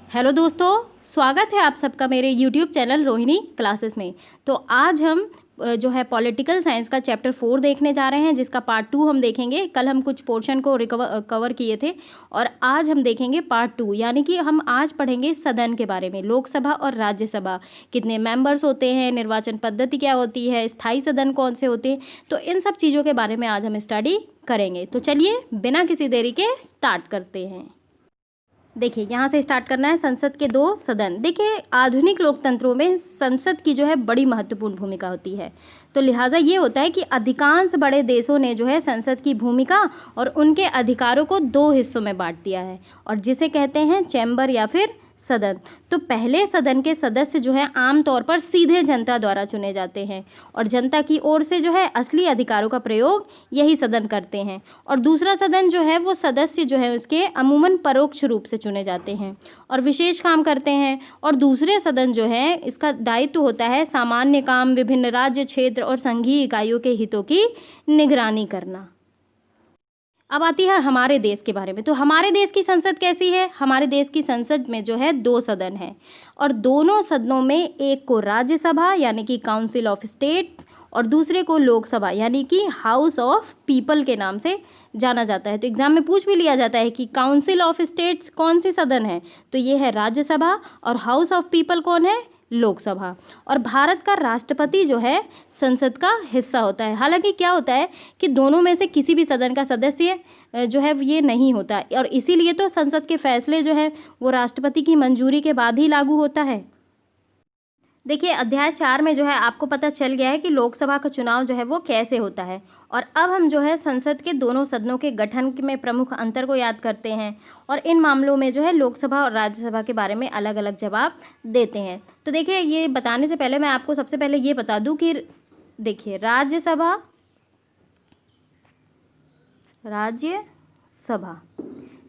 Hello दोस्तों, स्वागत है आप सबका मेरे यूट्यूब चैनल रोहिणी क्लासेस में। तो आज हम जो है पॉलिटिकल साइंस का चैप्टर 4 देखने जा रहे हैं, जिसका पार्ट 2 हम देखेंगे। कल हम कुछ पोर्शन को कवर किए थे और आज हम देखेंगे पार्ट 2, यानी कि हम आज पढ़ेंगे सदन के बारे में, लोकसभा और राज्यसभा, कितने मेंबर्स होते हैं, निर्वाचन पद्धति क्या होती है, स्थायी सदन कौन से होते हैं। तो इन सब चीज़ों के बारे में आज हम स्टडी करेंगे। तो चलिए बिना किसी देरी के स्टार्ट करते हैं। देखिए, यहाँ से स्टार्ट करना है। संसद के दो सदन। देखिए, आधुनिक लोकतंत्रों में संसद की जो है बड़ी महत्वपूर्ण भूमिका होती है। तो लिहाजा ये होता है कि अधिकांश बड़े देशों ने जो है संसद की भूमिका और उनके अधिकारों को दो हिस्सों में बांट दिया है, और जिसे कहते हैं चैम्बर या फिर सदन। तो पहले सदन के सदस्य जो है आमतौर पर सीधे जनता द्वारा चुने जाते हैं और जनता की ओर से जो है असली अधिकारों का प्रयोग यही सदन करते हैं। और दूसरा सदन जो है वो सदस्य जो है उसके अमूमन परोक्ष रूप से चुने जाते हैं और विशेष काम करते हैं। और दूसरे सदन जो है इसका दायित्व होता है सामान्य काम, विभिन्न राज्य, क्षेत्र और संघीय इकाइयों के हितों की निगरानी करना। अब आती है हमारे देश के बारे में। तो हमारे देश की संसद कैसी है? हमारे देश की संसद में जो है दो सदन है, और दोनों सदनों में एक को राज्यसभा यानी कि काउंसिल ऑफ स्टेट और दूसरे को लोकसभा यानी कि हाउस ऑफ पीपल के नाम से जाना जाता है। तो एग्जाम में पूछ भी लिया जाता है कि काउंसिल ऑफ स्टेट्स कौन सी सदन है, तो ये है राज्यसभा, और हाउस ऑफ पीपल कौन है? लोकसभा। और भारत का राष्ट्रपति जो है संसद का हिस्सा होता है। हालांकि क्या होता है कि दोनों में से किसी भी सदन का सदस्य जो है ये नहीं होता, और इसीलिए तो संसद के फैसले जो है वो राष्ट्रपति की मंजूरी के बाद ही लागू होता है। देखिए, अध्याय 4 में जो है आपको पता चल गया है कि लोकसभा का चुनाव जो है वो कैसे होता है। और अब हम जो है संसद के दोनों सदनों के गठन में प्रमुख अंतर को याद करते हैं, और इन मामलों में जो है लोकसभा और राज्यसभा के बारे में अलग अलग जवाब देते हैं। तो देखिए, ये बताने से पहले मैं आपको सबसे पहले ये बता दूं कि देखिए, राज्यसभा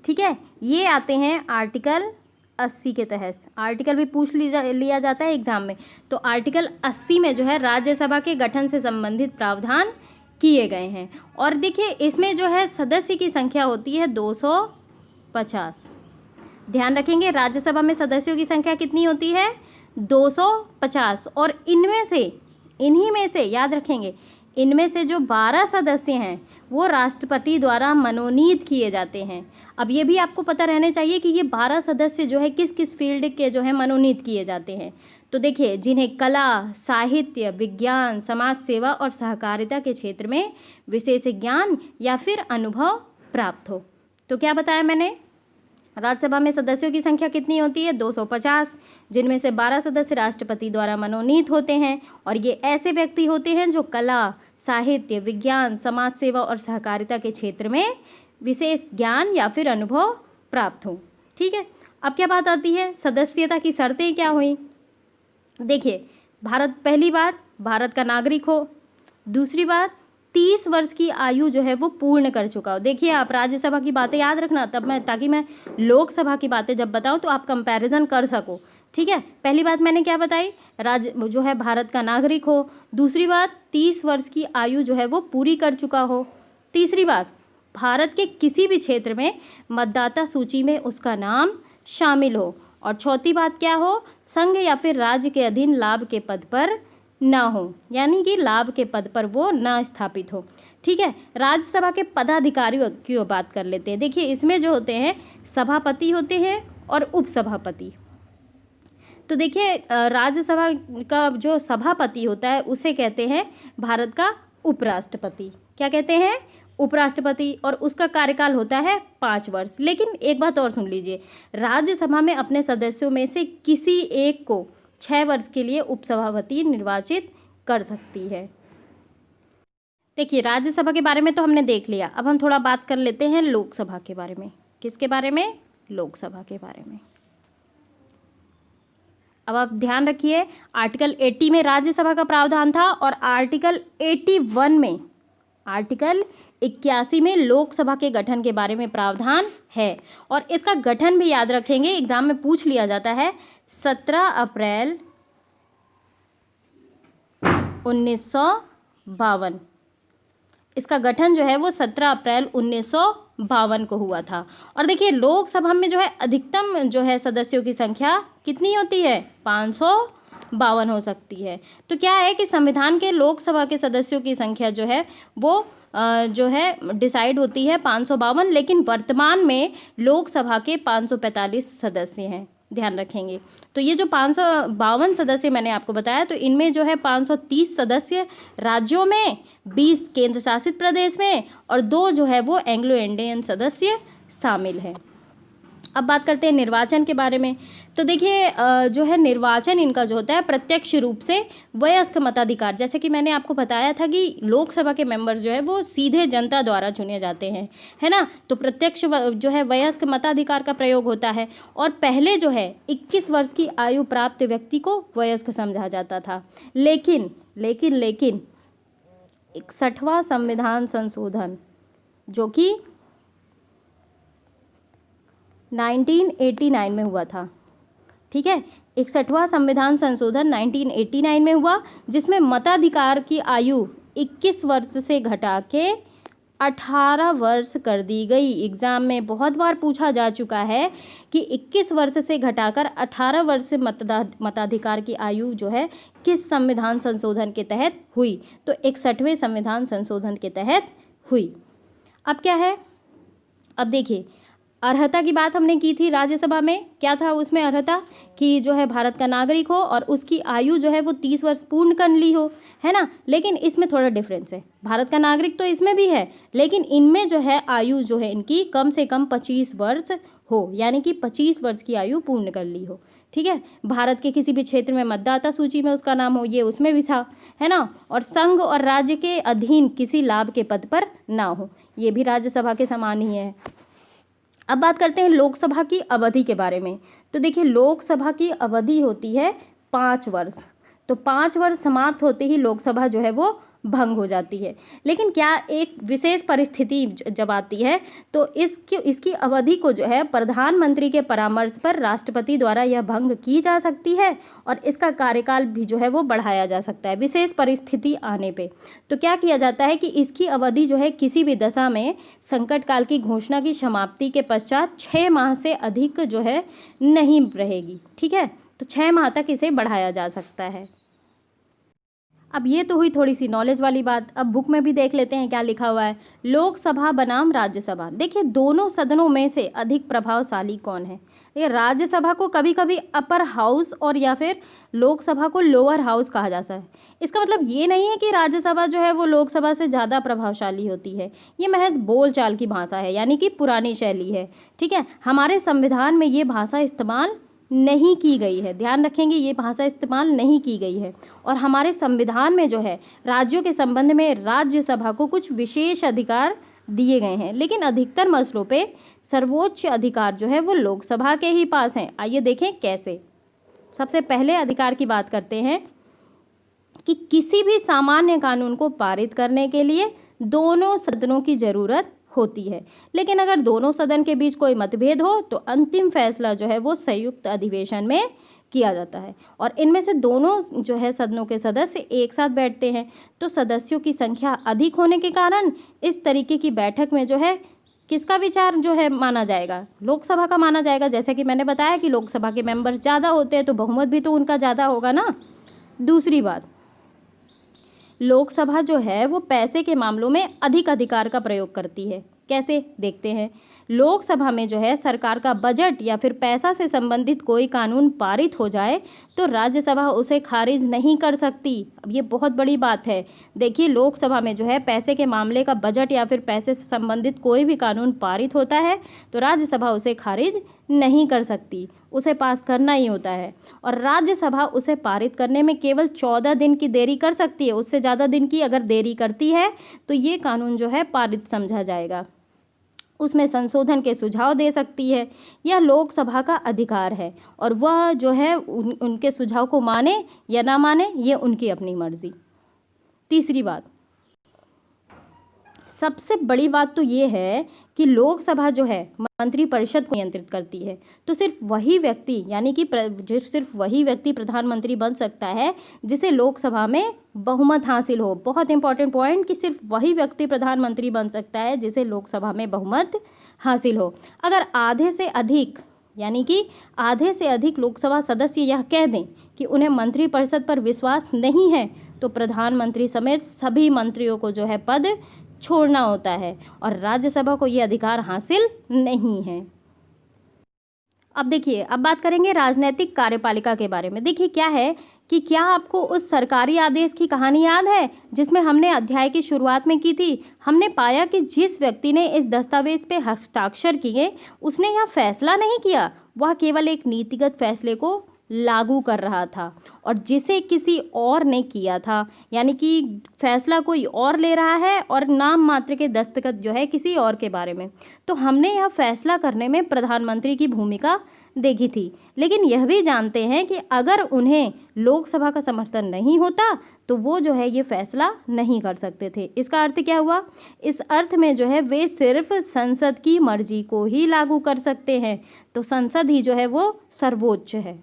ठीक है, ये आते हैं आर्टिकल 80 के तहत। आर्टिकल भी पूछ लिया जाता है एग्जाम में। तो आर्टिकल 80 में जो है राज्यसभा के गठन से संबंधित प्रावधान किए गए हैं। और देखिए, इसमें जो है सदस्य की संख्या होती है 250। ध्यान रखेंगे, राज्यसभा में सदस्यों की संख्या कितनी होती है? 250। और इन्हीं में से याद रखेंगे, इनमें से जो 12 सदस्य हैं वो राष्ट्रपति द्वारा मनोनीत किए जाते हैं। अब ये भी आपको पता रहना चाहिए कि ये 12 सदस्य जो है किस किस फील्ड के जो है मनोनीत किए जाते हैं। तो देखिए, जिन्हें कला, साहित्य, विज्ञान, समाज सेवा और सहकारिता के क्षेत्र में विशेष ज्ञान या फिर अनुभव प्राप्त हो। तो क्या बताया मैंने? राज्यसभा में सदस्यों की संख्या कितनी होती है? 250, जिनमें से 12 सदस्य राष्ट्रपति द्वारा मनोनीत होते हैं, और ये ऐसे व्यक्ति होते हैं जो कला, साहित्य, विज्ञान, समाज सेवा और सहकारिता के क्षेत्र में विशेष ज्ञान या फिर अनुभव प्राप्त हो। ठीक है, अब क्या बात आती है, सदस्यता की शर्तें क्या हुई? देखिए, पहली बात, भारत का नागरिक हो। दूसरी बात, 30 वर्ष की आयु जो है वो पूर्ण कर चुका हो। देखिए, आप राज्यसभा की बातें याद रखना, ताकि मैं लोकसभा की बातें जब बताऊं तो आप कंपैरिजन कर सको। ठीक है, पहली बात मैंने क्या बताई? जो है भारत का नागरिक हो। दूसरी बात, 30 वर्ष की आयु जो है वो पूरी कर चुका हो। तीसरी बात, भारत के किसी भी क्षेत्र में मतदाता सूची में उसका नाम शामिल हो। और चौथी बात क्या हो? संघ या फिर राज्य के अधीन लाभ के पद पर ना हो, यानी कि लाभ के पद पर वो ना स्थापित हो। ठीक है, राज्यसभा के पदाधिकारियों की बात कर लेते हैं। देखिए, इसमें जो होते हैं सभापति होते हैं और उपसभापति। तो देखिए, राज्यसभा का जो सभापति होता है उसे कहते हैं भारत का उपराष्ट्रपति। क्या कहते हैं? उपराष्ट्रपति। और उसका कार्यकाल होता है 5 वर्ष। लेकिन एक बात और सुन लीजिए, राज्यसभा में अपने सदस्यों में से किसी एक को 6 वर्ष के लिए उपसभापति निर्वाचित कर सकती है। देखिए, राज्यसभा के बारे में तो हमने देख लिया। अब हम थोड़ा बात कर लेते हैं लोकसभा के बारे में। किसके बारे में? लोकसभा के बारे में। अब आप ध्यान रखिए, आर्टिकल 80 में राज्यसभा का प्रावधान था, और आर्टिकल 81 में लोकसभा के गठन के बारे में प्रावधान है। और इसका गठन भी याद रखेंगे, एग्जाम में पूछ लिया जाता है। 17 अप्रैल 1952 इसका गठन जो है वो 17 अप्रैल 1952 को हुआ था। और देखिए लोकसभा में जो है अधिकतम जो है सदस्यों की संख्या कितनी होती है, 552 हो सकती है। तो क्या है कि संविधान के लोकसभा के सदस्यों की संख्या जो है वो जो है डिसाइड होती है 552, लेकिन वर्तमान में लोकसभा के 545 सदस्य हैं, ध्यान रखेंगे। तो ये जो 552 सदस्य मैंने आपको बताया, तो इनमें जो है 530 सदस्य राज्यों में, 20 केंद्र शासित प्रदेश में और 2 जो है वो एंग्लो इंडियन सदस्य शामिल हैं। अब बात करते हैं निर्वाचन के बारे में। तो देखिए जो है निर्वाचन इनका जो होता है प्रत्यक्ष रूप से वयस्क मताधिकार, जैसे कि मैंने आपको बताया था कि लोकसभा के मेंबर्स जो है वो सीधे जनता द्वारा चुने जाते हैं, है ना। तो प्रत्यक्ष जो है वयस्क मताधिकार का प्रयोग होता है। और पहले जो है 21 वर्ष की आयु प्राप्त व्यक्ति को वयस्क समझा जाता था। लेकिन 61वां संविधान संशोधन जो कि 1989 में हुआ था, ठीक है, 61वां संविधान संशोधन 1989 में हुआ, जिसमें मताधिकार की आयु 21 वर्ष से घटा के 18 वर्ष कर दी गई। एग्जाम में बहुत बार पूछा जा चुका है कि 21 वर्ष से घटाकर 18 वर्ष से मताधिकार की आयु जो है किस संविधान संशोधन के तहत हुई, तो 61वें संविधान संशोधन के तहत हुई। अब क्या है, अब देखिए अर्हता की बात हमने की थी राज्यसभा में, क्या था उसमें अर्हता कि जो है भारत का नागरिक हो और उसकी आयु जो है वो 30 वर्ष पूर्ण कर ली हो, है ना। लेकिन इसमें थोड़ा डिफरेंस है, भारत का नागरिक तो इसमें भी है, लेकिन इनमें जो है आयु जो है इनकी कम से कम 25 वर्ष हो, यानी कि 25 वर्ष की आयु पूर्ण कर ली हो, ठीक है। भारत के किसी भी क्षेत्र में मतदाता सूची में उसका नाम हो, ये उसमें भी था, है ना। और संघ और राज्य के अधीन किसी लाभ के पद पर ना हो, ये भी राज्यसभा के समान ही है। अब बात करते हैं लोकसभा की अवधि के बारे में। तो देखिए लोकसभा की अवधि होती है 5 वर्ष। तो 5 वर्ष समाप्त होते ही लोकसभा जो है वो भंग हो जाती है। लेकिन क्या एक विशेष परिस्थिति जब आती है तो इसकी अवधि को जो है प्रधानमंत्री के परामर्श पर राष्ट्रपति द्वारा यह भंग की जा सकती है और इसका कार्यकाल भी जो है वो बढ़ाया जा सकता है विशेष परिस्थिति आने पे। तो क्या किया जाता है कि इसकी अवधि जो है किसी भी दशा में संकट काल की घोषणा की समाप्ति के पश्चात 6 माह से अधिक जो है नहीं रहेगी, ठीक है। तो 6 माह तक इसे बढ़ाया जा सकता है। अब ये तो हुई थोड़ी सी नॉलेज वाली बात। अब बुक में भी देख लेते हैं क्या लिखा हुआ है। लोकसभा बनाम राज्यसभा, देखिए दोनों सदनों में से अधिक प्रभावशाली कौन है। ये राज्यसभा को कभी कभी अपर हाउस और या फिर लोकसभा को लोअर हाउस कहा जाता है। इसका मतलब ये नहीं है कि राज्यसभा जो है वो लोकसभा से ज़्यादा प्रभावशाली होती है, ये महज बोलचाल की भाषा है, यानी कि पुरानी शैली है, ठीक है। हमारे संविधान में ये भाषा इस्तेमाल नहीं की गई है, ध्यान रखेंगे, ये भाषा इस्तेमाल नहीं की गई है। और हमारे संविधान में जो है राज्यों के संबंध में राज्यसभा को कुछ विशेष अधिकार दिए गए हैं, लेकिन अधिकतर मसलों पे सर्वोच्च अधिकार जो है वो लोकसभा के ही पास हैं। आइए देखें कैसे। सबसे पहले अधिकार की बात करते हैं कि किसी भी सामान्य कानून को पारित करने के लिए दोनों सदनों की ज़रूरत होती है, लेकिन अगर दोनों सदन के बीच कोई मतभेद हो तो अंतिम फैसला जो है वो संयुक्त अधिवेशन में किया जाता है। और इनमें से दोनों जो है सदनों के सदस्य एक साथ बैठते हैं। तो सदस्यों की संख्या अधिक होने के कारण इस तरीके की बैठक में जो है किसका विचार जो है माना जाएगा, लोकसभा का माना जाएगा। जैसे कि मैंने बताया कि लोकसभा के मेंबर्स ज़्यादा होते हैं तो बहुमत भी तो उनका ज़्यादा होगा ना। दूसरी बात, लोकसभा जो है वो पैसे के मामलों में अधिक अधिकार का प्रयोग करती है। कैसे देखते हैं। लोकसभा में जो है सरकार का बजट या फिर पैसा से संबंधित कोई कानून पारित हो जाए तो राज्यसभा उसे खारिज नहीं कर सकती। अब ये बहुत बड़ी बात है। देखिए लोकसभा में जो है पैसे के मामले का बजट या फिर पैसे से संबंधित कोई भी कानून पारित होता है तो राज्यसभा उसे खारिज नहीं कर सकती, उसे पास करना ही होता है। और राज्यसभा उसे पारित करने में केवल 14 दिन की देरी कर सकती है। उससे ज़्यादा दिन की अगर देरी करती है तो ये कानून जो है पारित समझा जाएगा, उसमें संशोधन के सुझाव दे सकती है। यह लोकसभा का अधिकार है और वह जो है उनके सुझाव को माने या ना माने ये उनकी अपनी मर्जी। तीसरी बात, सबसे बड़ी बात तो ये है कि लोकसभा जो है मंत्रिपरिषद को नियंत्रित करती है। तो सिर्फ वही व्यक्ति यानी कि सिर्फ वही व्यक्ति प्रधानमंत्री बन सकता है जिसे लोकसभा में बहुमत हासिल हो। बहुत इंपॉर्टेंट पॉइंट कि सिर्फ वही व्यक्ति प्रधानमंत्री बन सकता है जिसे लोकसभा में बहुमत हासिल हो। अगर आधे से अधिक यानी कि आधे से अधिक लोकसभा सदस्य यह कह दें कि उन्हें मंत्रिपरिषद पर विश्वास नहीं है तो प्रधानमंत्री समेत सभी मंत्रियों को जो है पद छोड़ना होता है और राज्यसभा को ये अधिकार हासिल नहीं है। अब देखिए, अब बात करेंगे राजनीतिक कार्यपालिका के बारे में। देखिए क्या है कि क्या आपको उस सरकारी आदेश की कहानी याद है जिसमें हमने अध्याय की शुरुआत में की थी। हमने पाया कि जिस व्यक्ति ने इस दस्तावेज पे हस्ताक्षर किए उसने यह फैसला नहीं किया, वह केवल एक नीतिगत फैसले को लागू कर रहा था और जिसे किसी और ने किया था, यानी कि फैसला कोई और ले रहा है और नाम मात्र के दस्तखत जो है किसी और के बारे में। तो हमने यह फैसला करने में प्रधानमंत्री की भूमिका देखी थी, लेकिन यह भी जानते हैं कि अगर उन्हें लोकसभा का समर्थन नहीं होता तो वो जो है ये फैसला नहीं कर सकते थे। इसका अर्थ क्या हुआ? इस अर्थ में जो है वे सिर्फ संसद की मर्जी को ही लागू कर सकते हैं। तो संसद ही जो है वो सर्वोच्च है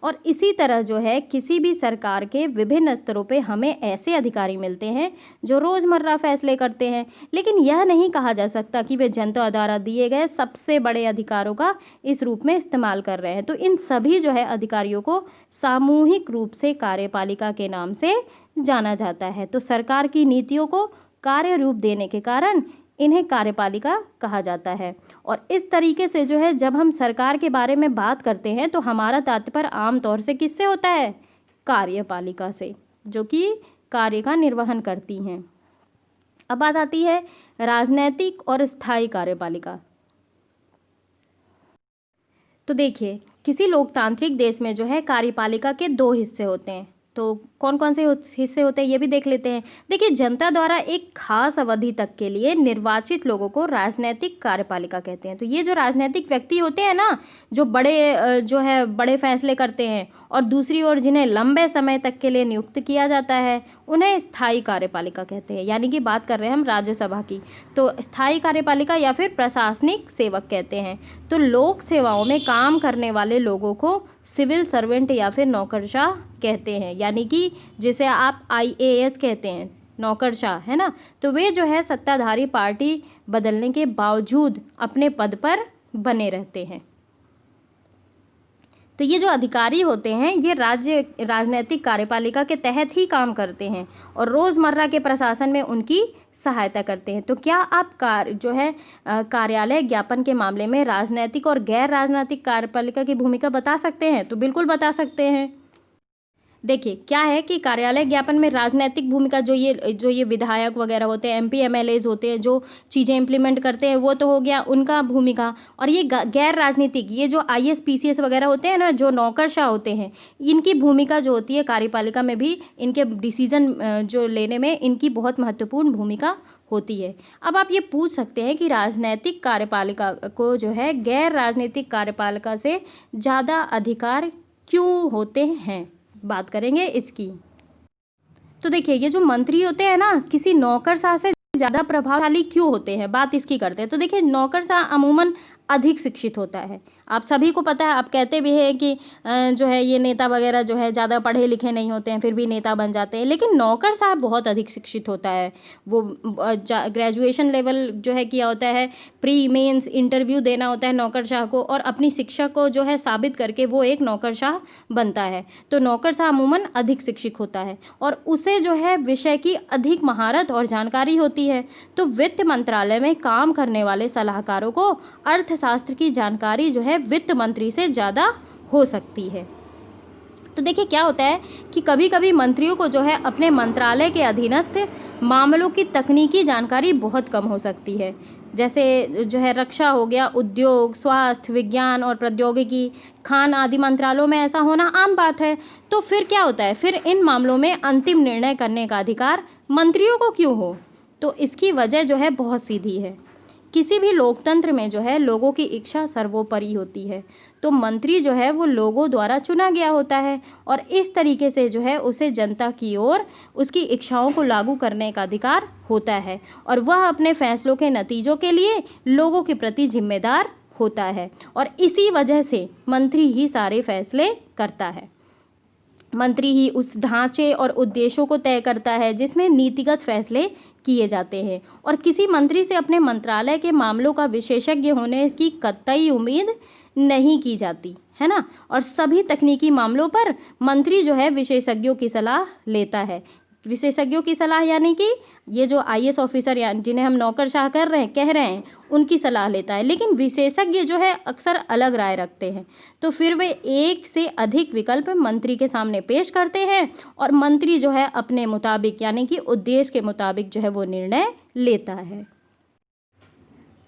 और इसी तरह जो है किसी भी सरकार के विभिन्न स्तरों पे हमें ऐसे अधिकारी मिलते हैं जो रोज़मर्रा फैसले करते हैं, लेकिन यह नहीं कहा जा सकता कि वे जनता द्वारा दिए गए सबसे बड़े अधिकारों का इस रूप में इस्तेमाल कर रहे हैं। तो इन सभी जो है अधिकारियों को सामूहिक रूप से कार्यपालिका के नाम से जाना जाता है। तो सरकार की नीतियों को कार्य रूप देने के कारण इन्हें कार्यपालिका कहा जाता है। और इस तरीके से जो है जब हम सरकार के बारे में बात करते हैं तो हमारा तात्पर्य आमतौर से किससे होता है? कार्यपालिका से, जो कि कार्य का निर्वहन करती हैं। अब बात आती है राजनैतिक और स्थायी कार्यपालिका। तो देखिए, किसी लोकतांत्रिक देश में जो है कार्यपालिका के दो हिस्से होते हैं। तो कौन कौन से हिस्से होते हैं ये भी देख लेते हैं। देखिए, जनता द्वारा एक खास अवधि तक के लिए निर्वाचित लोगों को राजनीतिक कार्यपालिका कहते हैं। तो ये जो राजनीतिक व्यक्ति होते हैं ना, जो बड़े फैसले करते हैं, और दूसरी ओर जिन्हें लंबे समय तक के लिए नियुक्त किया जाता है, उन्हें स्थायी कार्यपालिका कहते हैं। यानी कि बात कर रहे हैं हम राज्यसभा की। तो स्थायी कार्यपालिका या फिर प्रशासनिक सेवक कहते हैं। तो लोक सेवाओं में काम करने वाले लोगों को सिविल सर्वेंट या फिर नौकरशाह कहते हैं, यानी कि जिसे आप IAS कहते हैं, नौकरशाह, है ना। तो वे जो है सत्ताधारी पार्टी बदलने के बावजूद अपने पद पर बने रहते हैं। तो ये जो अधिकारी होते हैं ये राजनीतिक कार्यपालिका के तहत ही काम करते हैं और रोज़मर्रा के प्रशासन में उनकी सहायता करते हैं। तो क्या आप कार्यालय ज्ञापन के मामले में राजनीतिक और गैर राजनीतिक कार्यपालिका की भूमिका बता सकते हैं? तो बिल्कुल बता सकते हैं। देखिए क्या है कि कार्यालय ज्ञापन में राजनीतिक भूमिका जो ये विधायक वगैरह होते हैं, MP MLAs होते हैं, जो चीज़ें इम्प्लीमेंट करते हैं, वो तो हो गया उनका भूमिका। और ये गैर राजनीतिक, ये जो IAS PCS वगैरह होते हैं ना, जो नौकरशाह होते हैं, इनकी भूमिका जो होती है कार्यपालिका में भी इनके डिसीजन जो लेने में इनकी बहुत महत्वपूर्ण भूमिका होती है। अब आप ये पूछ सकते हैं कि राजनीतिक कार्यपालिका को जो है गैर राजनीतिक कार्यपालिका से ज़्यादा अधिकार क्यों होते हैं? बात करेंगे इसकी। तो देखिए, ये जो मंत्री होते हैं ना, किसी नौकरशाह से ज़्यादा प्रभावशाली क्यों होते हैं, बात इसकी करते हैं। तो देखिए, नौकरशाह अमूमन अधिक शिक्षित होता है। आप सभी को पता है, आप कहते भी हैं कि जो है ये नेता वगैरह जो है ज़्यादा पढ़े लिखे नहीं होते हैं, फिर भी नेता बन जाते हैं, लेकिन नौकरशाह बहुत अधिक शिक्षित होता है। वो ग्रेजुएशन लेवल जो है किया होता है, प्री मेंस इंटरव्यू देना होता है नौकरशाह को, और अपनी शिक्षा को जो है साबित करके वो एक नौकरशाह बनता है। तो नौकरशाह अमूमन अधिक शिक्षित होता है और उसे जो है विषय की अधिक महारत और जानकारी होती है। तो वित्त मंत्रालय में काम करने वाले सलाहकारों को अर्थशास्त्र की जानकारी जो है वित्त मंत्री से ज़्यादा हो सकती है। तो देखिए क्या होता है कि कभी कभी मंत्रियों को जो है अपने मंत्रालय के अधीनस्थ मामलों की तकनीकी जानकारी बहुत कम हो सकती है। जैसे जो है रक्षा हो गया, उद्योग, स्वास्थ्य, विज्ञान और प्रौद्योगिकी, खान आदि मंत्रालयों में ऐसा होना आम बात है। तो फिर क्या होता है, फिर इन मामलों में अंतिम निर्णय करने का अधिकार मंत्रियों को क्यों हो? तो इसकी वजह जो है बहुत सीधी है किसी भी लोकतंत्र में जो है लोगों की इच्छा सर्वोपरि होती है। तो मंत्री जो है वो लोगों द्वारा चुना गया होता है और इस तरीके से जो है उसे जनता की ओर उसकी इच्छाओं को लागू करने का अधिकार होता है और वह अपने फैसलों के नतीजों के लिए लोगों के प्रति जिम्मेदार होता है और इसी वजह से मंत्री ही सारे फैसले करता है। मंत्री ही उस ढांचे और उद्देश्यों को तय करता है जिसमें नीतिगत फैसले किए जाते हैं और किसी मंत्री से अपने मंत्रालय के मामलों का विशेषज्ञ होने की कतई उम्मीद नहीं की जाती है ना। और सभी तकनीकी मामलों पर मंत्री जो है विशेषज्ञों की सलाह लेता है। विशेषज्ञों की सलाह यानी कि ये जो आईएएस ऑफिसर यानी जिन्हें हम नौकरशाह कह रहे हैं उनकी सलाह लेता है, लेकिन विशेषज्ञ जो है अक्सर अलग राय रखते हैं। तो फिर वे एक से अधिक विकल्प मंत्री के सामने पेश करते हैं और मंत्री जो है अपने मुताबिक यानी कि उद्देश्य के मुताबिक जो है वो निर्णय लेता है।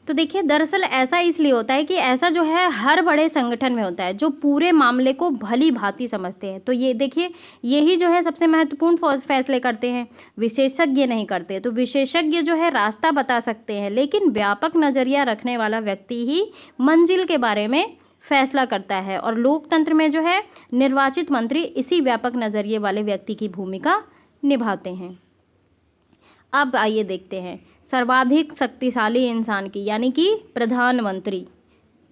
तो देखिए दरअसल ऐसा इसलिए होता है कि ऐसा जो है हर बड़े संगठन में होता है जो पूरे मामले को भली भांति समझते हैं। तो ये देखिए यही जो है सबसे महत्वपूर्ण फैसले करते हैं, विशेषज्ञ नहीं करते। तो विशेषज्ञ जो है रास्ता बता सकते हैं, लेकिन व्यापक नज़रिया रखने वाला व्यक्ति ही मंजिल के बारे में फैसला करता है और लोकतंत्र में जो है निर्वाचित मंत्री इसी व्यापक नज़रिए वाले व्यक्ति की भूमिका निभाते हैं। अब आइए देखते हैं सर्वाधिक शक्तिशाली इंसान की यानी कि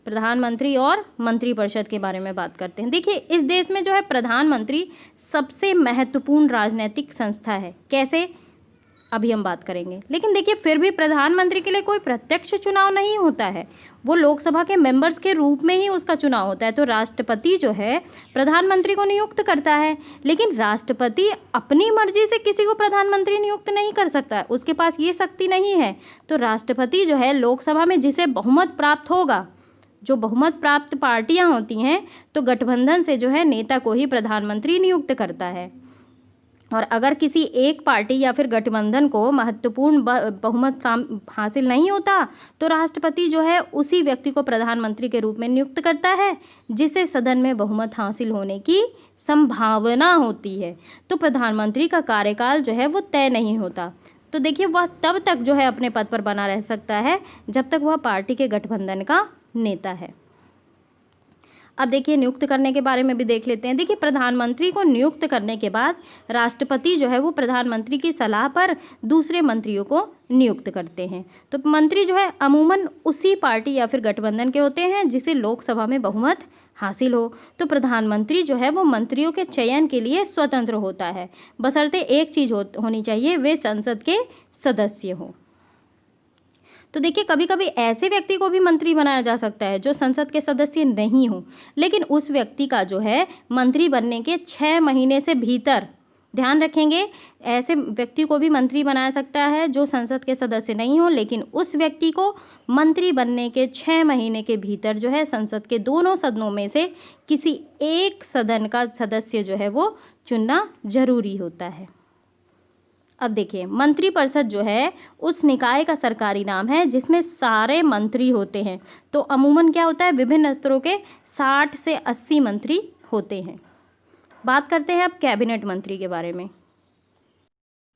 प्रधानमंत्री और मंत्रिपरिषद के बारे में बात करते हैं। देखिए इस देश में जो है प्रधानमंत्री सबसे महत्वपूर्ण राजनीतिक संस्था है। कैसे, अभी हम बात करेंगे। लेकिन देखिए फिर भी प्रधानमंत्री के लिए कोई प्रत्यक्ष चुनाव नहीं होता है, वो लोकसभा के मेंबर्स के रूप में ही उसका चुनाव होता है। तो राष्ट्रपति जो है प्रधानमंत्री को नियुक्त करता है, लेकिन राष्ट्रपति अपनी मर्जी से किसी को प्रधानमंत्री नियुक्त नहीं कर सकता है, उसके पास ये शक्ति नहीं है। तो राष्ट्रपति जो है लोकसभा में जिसे बहुमत प्राप्त होगा, जो बहुमत प्राप्त पार्टियां होती हैं, तो गठबंधन से जो है नेता को ही प्रधानमंत्री नियुक्त करता है। और अगर किसी एक पार्टी या फिर गठबंधन को महत्वपूर्ण बहुमत हासिल नहीं होता तो राष्ट्रपति जो है उसी व्यक्ति को प्रधानमंत्री के रूप में नियुक्त करता है जिसे सदन में बहुमत हासिल होने की संभावना होती है। तो प्रधानमंत्री का कार्यकाल जो है वो तय नहीं होता। तो देखिए वह तब तक जो है अपने पद पर बना रह सकता है जब तक वह पार्टी के गठबंधन का नेता है। अब देखिए नियुक्त करने के बारे में भी देख लेते हैं। देखिए प्रधानमंत्री को नियुक्त करने के बाद राष्ट्रपति जो है वो प्रधानमंत्री की सलाह पर दूसरे मंत्रियों को नियुक्त करते हैं। तो मंत्री जो है अमूमन उसी पार्टी या फिर गठबंधन के होते हैं जिसे लोकसभा में बहुमत हासिल हो। तो प्रधानमंत्री जो है वो मंत्रियों के चयन के लिए स्वतंत्र होता है, बशर्ते एक चीज़ होनी चाहिए, वे संसद के सदस्य हों। तो देखिए कभी कभी ऐसे व्यक्ति को भी मंत्री बनाया जा सकता है जो संसद के सदस्य नहीं हो, लेकिन उस व्यक्ति का जो है मंत्री बनने के 6 महीने से भीतर, ध्यान रखेंगे, ऐसे व्यक्ति को भी मंत्री बनाया सकता है जो संसद के सदस्य नहीं हो, लेकिन उस व्यक्ति को मंत्री बनने के 6 महीने के भीतर जो है संसद के दोनों सदनों में से किसी एक सदन का सदस्य जो है वो चुनना जरूरी होता है। अब देखिए मंत्रिपरिषद जो है उस निकाय का सरकारी नाम है जिसमें सारे मंत्री होते हैं। तो अमूमन क्या होता है, विभिन्न स्तरों के 60 से 80 मंत्री होते हैं। बात करते हैं अब कैबिनेट मंत्री के बारे में।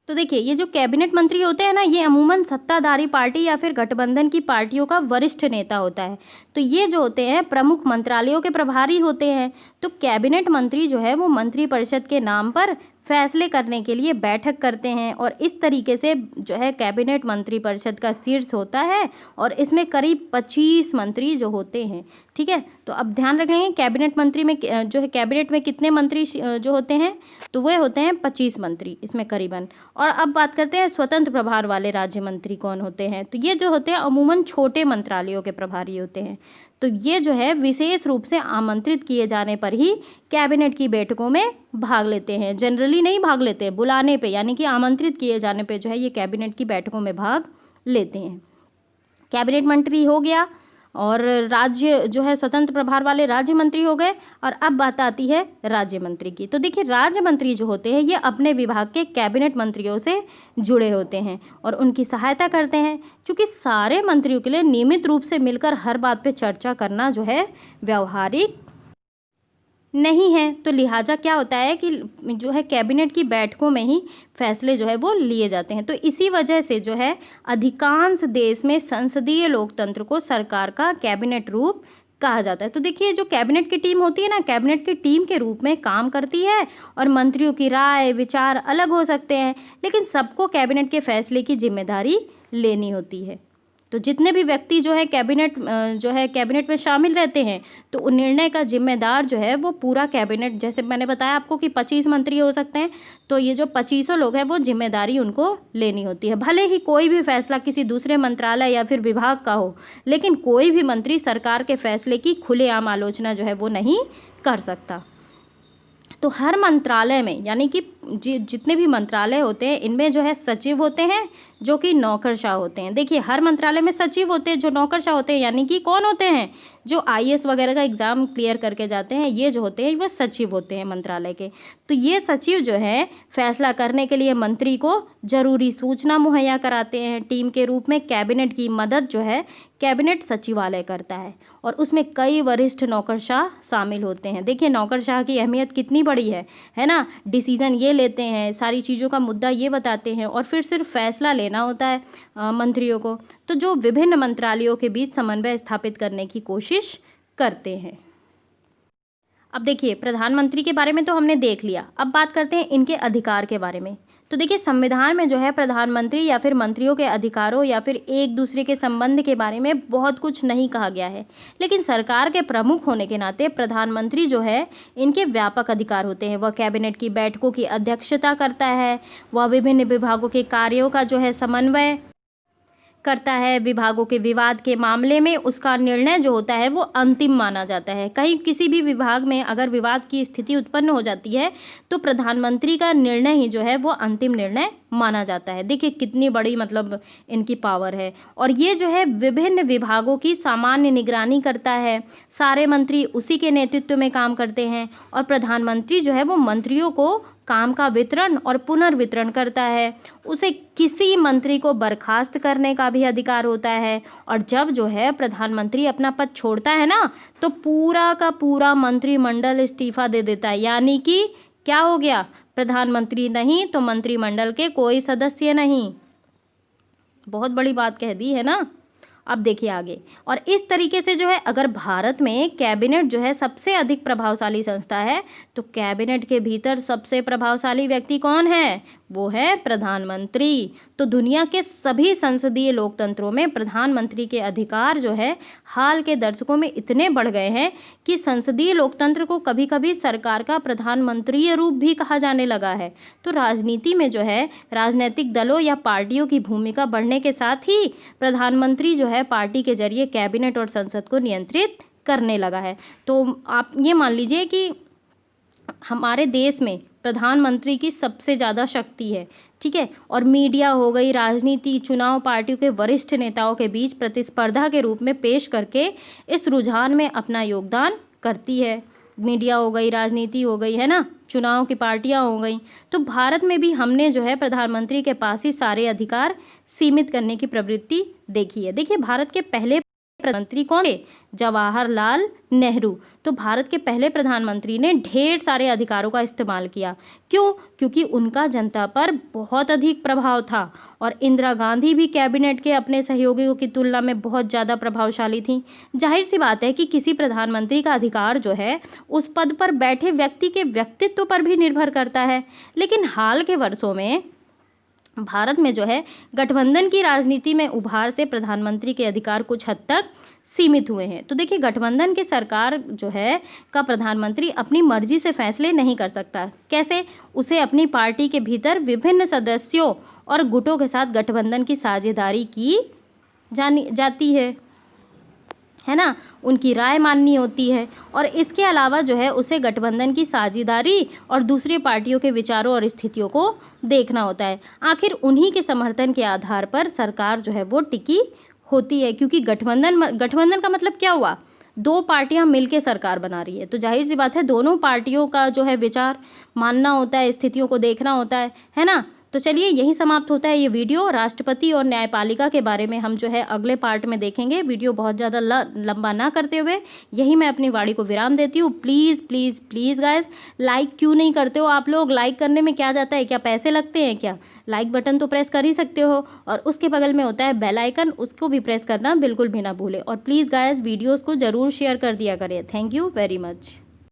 तो देखिए ये जो कैबिनेट मंत्री होते हैं ना, ये अमूमन सत्ताधारी पार्टी या फिर गठबंधन की पार्टियों का वरिष्ठ नेता होता है। तो ये जो होते हैं प्रमुख मंत्रालयों के प्रभारी होते हैं। तो कैबिनेट मंत्री जो है वो मंत्रिपरिषद के नाम पर फैसले करने के लिए बैठक करते हैं और इस तरीके से जो है कैबिनेट मंत्रिपरिषद का शीर्ष होता है और इसमें करीब 25 मंत्री जो होते हैं। ठीक है, तो अब ध्यान रखेंगे कैबिनेट मंत्री में जो है कैबिनेट में कितने मंत्री जो होते हैं, तो वे होते हैं 25 मंत्री इसमें करीबन। और अब बात करते हैं स्वतंत्र प्रभार वाले राज्य मंत्री कौन होते हैं। तो ये जो होते हैं अमूमन छोटे मंत्रालयों के प्रभारी होते हैं। तो ये जो है विशेष रूप से आमंत्रित किए जाने पर ही कैबिनेट की बैठकों में भाग लेते हैं, जनरली नहीं भाग लेते, बुलाने पे यानी कि आमंत्रित किए जाने पे जो है ये कैबिनेट की बैठकों में भाग लेते हैं। कैबिनेट मंत्री हो गया और राज्य जो है स्वतंत्र प्रभार वाले राज्य मंत्री हो गए। और अब बात आती है राज्य मंत्री की। तो देखिए राज्य मंत्री जो होते हैं ये अपने विभाग के कैबिनेट मंत्रियों से जुड़े होते हैं और उनकी सहायता करते हैं। क्योंकि सारे मंत्रियों के लिए नियमित रूप से मिलकर हर बात पे चर्चा करना जो है व्यावहारिक नहीं है। तो लिहाजा क्या होता है कि जो है कैबिनेट की बैठकों में ही फैसले जो है वो लिए जाते हैं। तो इसी वजह से जो है अधिकांश देश में संसदीय लोकतंत्र को सरकार का कैबिनेट रूप कहा जाता है। तो देखिए जो कैबिनेट की टीम होती है ना, कैबिनेट की टीम के रूप में काम करती है और मंत्रियों की राय विचार अलग हो सकते हैं, लेकिन सबको कैबिनेट के फैसले की जिम्मेदारी लेनी होती है। तो जितने भी व्यक्ति जो है कैबिनेट में शामिल रहते हैं, तो उन निर्णय का जिम्मेदार जो है वो पूरा कैबिनेट, जैसे मैंने बताया आपको कि 25 मंत्री हो सकते हैं, तो ये जो 25 लोग हैं वो जिम्मेदारी उनको लेनी होती है। भले ही कोई भी फैसला किसी दूसरे मंत्रालय या फिर विभाग का हो, लेकिन कोई भी मंत्री सरकार के फैसले की खुलेआम आलोचना जो है वो नहीं कर सकता। तो हर मंत्रालय में, यानी कि जितने भी मंत्रालय होते हैं इनमें जो है सचिव होते हैं जो कि नौकरशाह होते हैं। देखिए हर मंत्रालय में सचिव होते हैं जो नौकरशाह होते हैं, यानी कि कौन होते हैं, जो आईएएस वगैरह का एग्ज़ाम क्लियर करके जाते हैं, ये जो होते हैं वो सचिव होते हैं मंत्रालय के। तो ये सचिव जो है फैसला करने के लिए मंत्री को ज़रूरी सूचना मुहैया कराते हैं। टीम के रूप में कैबिनेट की मदद जो है कैबिनेट सचिवालय करता है और उसमें कई वरिष्ठ नौकरशाह शामिल होते हैं। देखिए नौकरशाह की अहमियत कितनी बड़ी है ना। डिसीज़न ये लेते हैं, सारी चीज़ों का मुद्दा ये बताते हैं और फिर सिर्फ फैसला लेना होता है मंत्रियों को। तो जो विभिन्न मंत्रालयों के बीच समन्वय स्थापित करने की कोशिश करते हैं। अब देखिए प्रधानमंत्री के बारे में तो हमने देख लिया, अब बात करते हैं इनके अधिकार के बारे में। तो देखिए संविधान में जो है प्रधानमंत्री या फिर मंत्रियों के अधिकारों या फिर एक दूसरे के संबंध के बारे में बहुत कुछ नहीं कहा गया है, लेकिन सरकार के प्रमुख होने के नाते प्रधानमंत्री जो है इनके व्यापक अधिकार होते हैं। वह कैबिनेट की बैठकों की अध्यक्षता करता है, वह विभिन्न विभागों के कार्यों का जो है समन्वय करता है, विभागों के विवाद के मामले में उसका निर्णय जो होता है वो अंतिम माना जाता है। कहीं किसी भी विभाग में अगर विवाद की स्थिति उत्पन्न हो जाती है तो प्रधानमंत्री का निर्णय ही जो है वो अंतिम निर्णय माना जाता है। देखिए कितनी बड़ी मतलब इनकी पावर है। और ये जो है विभिन्न विभागों की सामान्य निगरानी करता है, सारे मंत्री उसी के नेतृत्व में काम करते हैं और प्रधानमंत्री जो है वो मंत्रियों को काम का वितरण और पुनर्वितरण करता है। उसे किसी मंत्री को बर्खास्त करने का भी अधिकार होता है और जब जो है प्रधानमंत्री अपना पद छोड़ता है ना, तो पूरा का पूरा मंत्रिमंडल इस्तीफा दे देता है। यानी कि क्या हो गया, प्रधानमंत्री नहीं तो मंत्रिमंडल के कोई सदस्य नहीं। बहुत बड़ी बात कह दी है ना। अब देखिए आगे, और इस तरीके से जो है अगर भारत में कैबिनेट जो है सबसे अधिक प्रभावशाली संस्था है, तो कैबिनेट के भीतर सबसे प्रभावशाली व्यक्ति कौन है, वो है प्रधानमंत्री। तो दुनिया के सभी संसदीय लोकतंत्रों में प्रधानमंत्री के अधिकार जो है हाल के दशकों में इतने बढ़ गए हैं कि संसदीय लोकतंत्र को कभी कभी सरकार का प्रधानमंत्रीय रूप भी कहा जाने लगा है। तो राजनीति में जो है राजनीतिक दलों या पार्टियों की भूमिका बढ़ने के साथ ही प्रधानमंत्री जो है पार्टी के जरिए कैबिनेट और संसद को नियंत्रित करने लगा है। तो आप ये मान लीजिए कि हमारे देश में प्रधानमंत्री की सबसे ज़्यादा शक्ति है, ठीक है। और मीडिया हो गई, राजनीति, चुनाव पार्टियों के वरिष्ठ नेताओं के बीच प्रतिस्पर्धा के रूप में पेश करके इस रुझान में अपना योगदान करती है। मीडिया हो गई, राजनीति हो गई, है ना, चुनाव की पार्टियां हो गई। तो भारत में भी हमने जो है प्रधानमंत्री के पास ही सारे अधिकार सीमित करने की प्रवृत्ति देखी है। देखिए भारत के पहले प्रधानमंत्री कौन थे, जवाहरलाल नेहरू। तो भारत के पहले प्रधानमंत्री ने ढेर सारे अधिकारों का इस्तेमाल किया। क्यों? क्योंकि उनका जनता पर बहुत अधिक प्रभाव था। और इंदिरा गांधी भी कैबिनेट के अपने सहयोगियों की तुलना में बहुत ज़्यादा प्रभावशाली थी। जाहिर सी बात है कि किसी प्रधानमंत्री का अधिकार जो है उस पद पर बैठे व्यक्ति के व्यक्तित्व पर भी निर्भर करता है। लेकिन हाल के वर्षों में भारत में जो है गठबंधन की राजनीति में उभार से प्रधानमंत्री के अधिकार कुछ हद तक सीमित हुए हैं। तो देखिए गठबंधन की सरकार जो है का प्रधानमंत्री अपनी मर्जी से फैसले नहीं कर सकता। कैसे? उसे अपनी पार्टी के भीतर विभिन्न सदस्यों और गुटों के साथ गठबंधन की साझेदारी की जानी जाती है ना, उनकी राय माननी होती है। और इसके अलावा जो है उसे गठबंधन की साझेदारी और दूसरी पार्टियों के विचारों और स्थितियों को देखना होता है। आखिर उन्हीं के समर्थन के आधार पर सरकार जो है वो टिकी होती है। क्योंकि गठबंधन का मतलब क्या हुआ, दो पार्टियां मिलकर सरकार बना रही है। तो जाहिर सी बात है दोनों पार्टियों का जो है विचार मानना होता है, स्थितियों को देखना होता है ना। तो चलिए यही समाप्त होता है ये वीडियो। राष्ट्रपति और न्यायपालिका के बारे में हम जो है अगले पार्ट में देखेंगे। वीडियो बहुत ज़्यादा लंबा ना करते हुए यही मैं अपनी वाणी को विराम देती हूँ। Please please please guys, like क्यों नहीं करते हो आप लोग? लाइक करने में क्या जाता है? क्या पैसे लगते हैं क्या? लाइक बटन तो प्रेस कर ही सकते हो, और उसके बगल में होता है बेल आइकन, उसको भी प्रेस करना बिल्कुल भी ना भूलें। और प्लीज़ गाइस वीडियोज़ को ज़रूर शेयर कर दिया करें। Thank you very much.